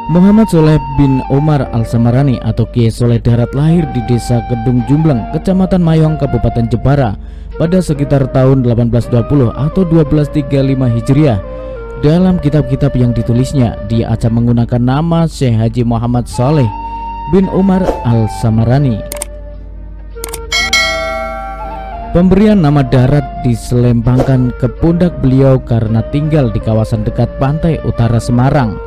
Muhammad Soleh bin Umar Al-Samarani atau Kiai Soleh Darat lahir di Desa Kedung Jumbleng, Kecamatan Mayong, Kabupaten Jepara pada sekitar tahun 1820 atau 1235 Hijriah. Dalam kitab-kitab yang ditulisnya, dia acap menggunakan nama Syekh Haji Muhammad Soleh bin Umar Al-Samarani. Pemberian nama Darat diselempangkan ke pundak beliau karena tinggal di kawasan dekat pantai utara Semarang,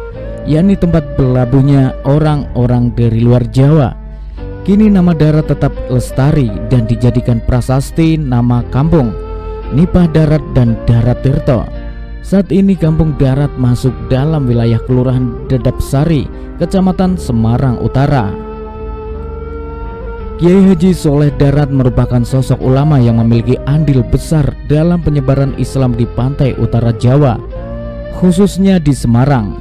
yakni tempat berlabuhnya orang-orang dari luar Jawa. Kini nama Darat tetap lestari dan dijadikan prasasti nama kampung Nipah Darat dan Darat Tirto. Saat ini kampung Darat masuk dalam wilayah Kelurahan Dedap Sari, Kecamatan Semarang Utara. Kiai Haji Soleh Darat merupakan sosok ulama yang memiliki andil besar dalam penyebaran Islam di pantai utara Jawa, khususnya di Semarang.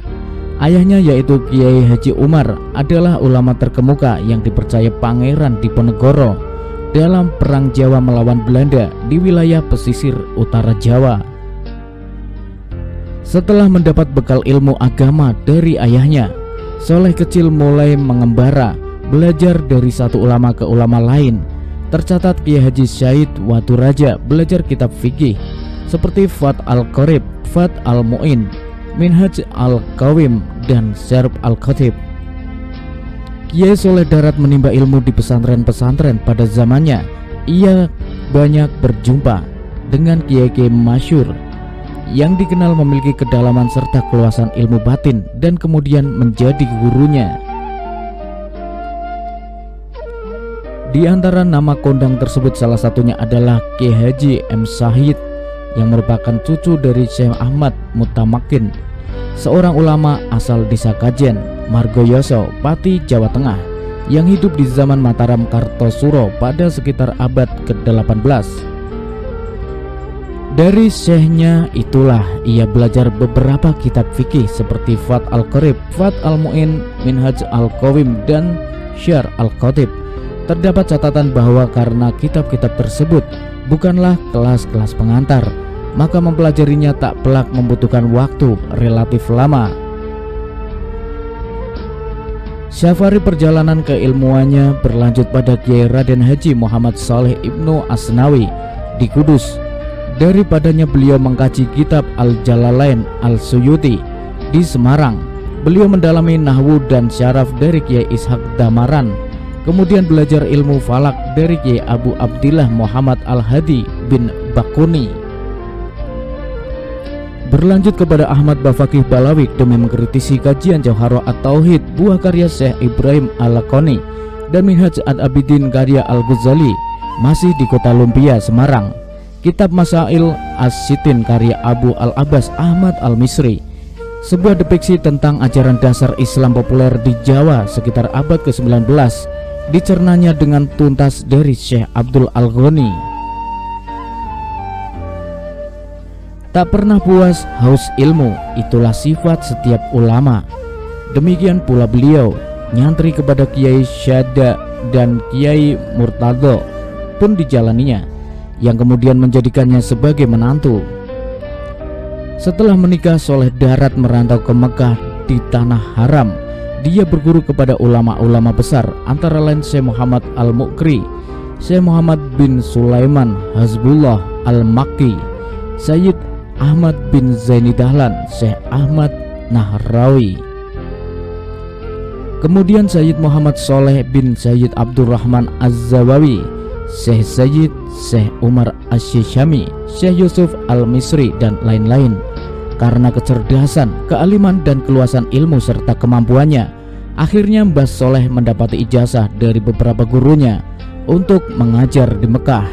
Ayahnya yaitu Kiai Haji Umar adalah ulama terkemuka yang dipercaya Pangeran Diponegoro dalam Perang Jawa melawan Belanda di wilayah pesisir utara Jawa. Setelah mendapat bekal ilmu agama dari ayahnya, Soleh kecil mulai mengembara, belajar dari satu ulama ke ulama lain. Tercatat Kiai Haji Syahid Waturaja belajar kitab fikih seperti Fat Al-Qorib, Fat Al-Mu'in, Minhaj Al-Qawim, dan Syarb Al-Khatib. Kiai Soleh Darat menimba ilmu di pesantren-pesantren pada zamannya. Ia banyak berjumpa dengan kiai-kiai masyhur yang dikenal memiliki kedalaman serta keluasan ilmu batin dan kemudian menjadi gurunya. Di antara nama kondang tersebut salah satunya adalah Kiai Haji M. Syahid yang merupakan cucu dari Syekh Ahmad Mutamakin, seorang ulama asal Desa Kajen, Margoyoso, Pati, Jawa Tengah, yang hidup di zaman Mataram Kartosuro pada sekitar abad ke-18. Dari syekhnya itulah ia belajar beberapa kitab fikih seperti Fat Al-Qorib, Fat Al-Mu'in, Minhaj Al-Qawim, dan Syarb Al-Khatib. Terdapat catatan bahwa karena kitab-kitab tersebut bukanlah kelas-kelas pengantar, maka mempelajarinya tak pelak membutuhkan waktu relatif lama. Safari perjalanan keilmuannya berlanjut pada Kiai Raden Haji Muhammad Saleh Ibnu Asnawi di Kudus. Daripadanya beliau mengkaji kitab Al-Jalalain Al-Suyuti di Semarang. Beliau mendalami nahwu dan syaraf dari Kiai Ishaq Damaran. Kemudian belajar ilmu falak dari Kiai Abu Abdillah Muhammad Al-Hadi bin Bakuni. Berlanjut kepada Ahmad Bafaqih Balawi demi mengkritisi kajian Jauharah At-Tauhid buah karya Syekh Ibrahim Al-Laqani dan Minhaj Al-Abidin karya Al-Ghazali masih di Kota Lumpia, Semarang. Kitab Masail As-Sitin karya Abu Al-Abbas Ahmad Al-Misri, sebuah depiksi tentang ajaran dasar Islam populer di Jawa sekitar abad ke-19, dicernanya dengan tuntas dari Syekh Abdul Al-Ghani. Tak pernah puas haus ilmu, itulah sifat setiap ulama. Demikian pula beliau, nyantri kepada Kiai Syada dan Kiai Murtado pun dijalaninya, yang kemudian menjadikannya sebagai menantu. Setelah menikah, Soleh Darat merantau ke Mekah di Tanah Haram. Dia berguru kepada ulama-ulama besar antara lain Syekh Muhammad Al-Mukri, Syekh Muhammad bin Sulaiman Hazbullah Al-Makki, Sayyid Ahmad bin Zaini Dahlan, Syekh Ahmad Nahrawi. Kemudian Sayyid Muhammad Soleh bin Sayyid Abdurrahman Az-Zawawi, Syekh Sayyid Syekh Umar Asy-Syami, Syekh Yusuf Al-Misri, dan lain-lain. Karena kecerdasan, kealiman, dan keluasan ilmu serta kemampuannya, akhirnya Mbah Soleh mendapati ijazah dari beberapa gurunya untuk mengajar di Mekah.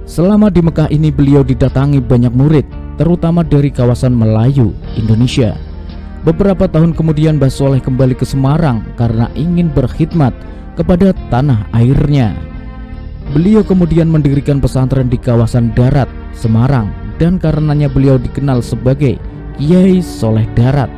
Selama di Mekah ini beliau didatangi banyak murid, terutama dari kawasan Melayu, Indonesia. Beberapa tahun kemudian Mbah Soleh kembali ke Semarang karena ingin berkhidmat kepada tanah airnya. Beliau kemudian mendirikan pesantren di kawasan Darat, Semarang, dan karenanya beliau dikenal sebagai Kiai Soleh Darat.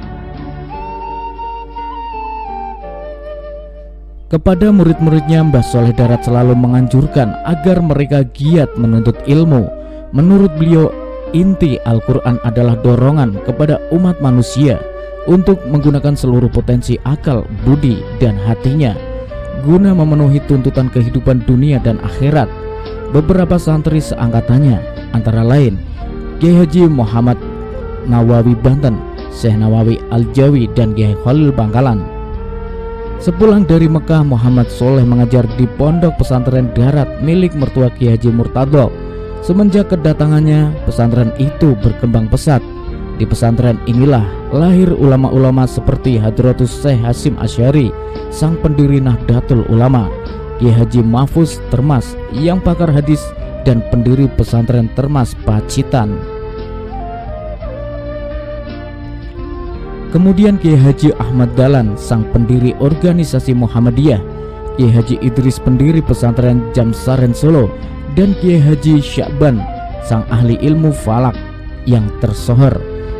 Kepada murid-muridnya, Mbah Soleh Darat selalu menganjurkan agar mereka giat menuntut ilmu. Menurut beliau, inti Al-Quran adalah dorongan kepada umat manusia untuk menggunakan seluruh potensi akal, budi, dan hatinya guna memenuhi tuntutan kehidupan dunia dan akhirat. Beberapa santri seangkatannya antara lain Kiai Haji Muhammad Nawawi Banten, Syekh Nawawi Al-Jawi, dan Kiai Khalil Bangkalan. Sepulang dari Mekah, Muhammad Soleh mengajar di pondok pesantren darat milik mertua Kiai Haji Murtado. Semenjak kedatangannya, pesantren itu berkembang pesat. Di pesantren inilah lahir ulama-ulama seperti Hadratus Syekh Hasyim Asy'ari, sang pendiri Nahdlatul Ulama, Kiai Haji Mahfuz Termas yang pakar hadis dan pendiri pesantren Termas Pacitan. Kemudian Kiai Haji Ahmad Dahlan, sang pendiri organisasi Muhammadiyah, Kiai Haji Idris, pendiri pesantren Jamsaren Solo, dan Kiai Haji Sya'ban, sang ahli ilmu falak yang tersohor,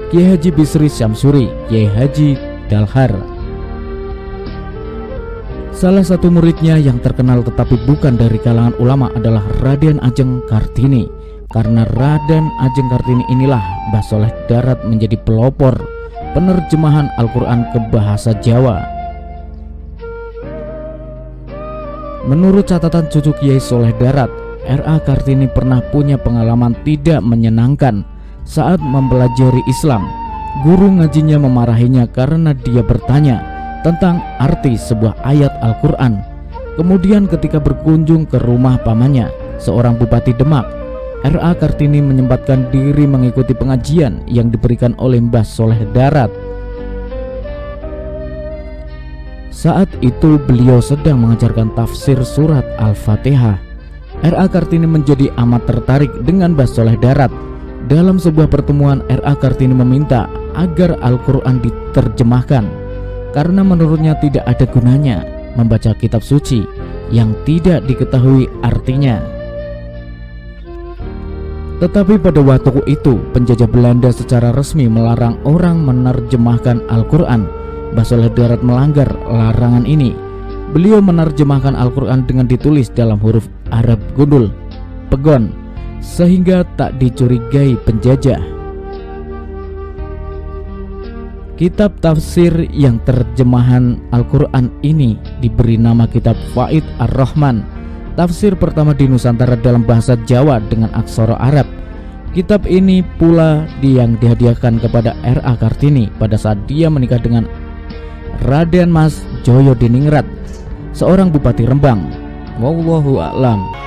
Kiai Haji Bisri Syamsuri, Kiai Haji Dalhar. Salah satu muridnya yang terkenal tetapi bukan dari kalangan ulama adalah Raden Ajeng Kartini. Karena Raden Ajeng Kartini inilah Mbah Soleh Darat menjadi pelopor penerjemahan Al-Quran ke bahasa Jawa. Menurut catatan cucu Kiai Soleh Darat, R.A. Kartini pernah punya pengalaman tidak menyenangkan saat mempelajari Islam. Guru ngajinya memarahinya karena dia bertanya tentang arti sebuah ayat Al-Quran. Kemudian ketika berkunjung ke rumah pamannya, seorang bupati Demak, R.A. Kartini menyempatkan diri mengikuti pengajian yang diberikan oleh Mbah Soleh Darat. Saat itu beliau sedang mengajarkan tafsir surat Al-Fatihah. R.A. Kartini menjadi amat tertarik dengan Mbah Soleh Darat. Dalam sebuah pertemuan, R.A. Kartini meminta agar Al-Quran diterjemahkan karena menurutnya tidak ada gunanya membaca kitab suci yang tidak diketahui artinya. Tetapi pada waktu itu penjajah Belanda secara resmi melarang orang menerjemahkan Al-Quran. Mbah Soleh Darat melanggar larangan ini. Beliau menerjemahkan Al-Quran dengan ditulis dalam huruf Arab gundul, pegon, sehingga tak dicurigai penjajah. Kitab tafsir yang terjemahan Al-Quran ini diberi nama Kitab Faid Ar-Rahman, tafsir pertama di Nusantara dalam bahasa Jawa dengan aksara Arab. Kitab ini pula yang dihadiahkan kepada R.A. Kartini pada saat dia menikah dengan Raden Mas Joyo Diningrat, seorang bupati Rembang. Wallahu a'lam.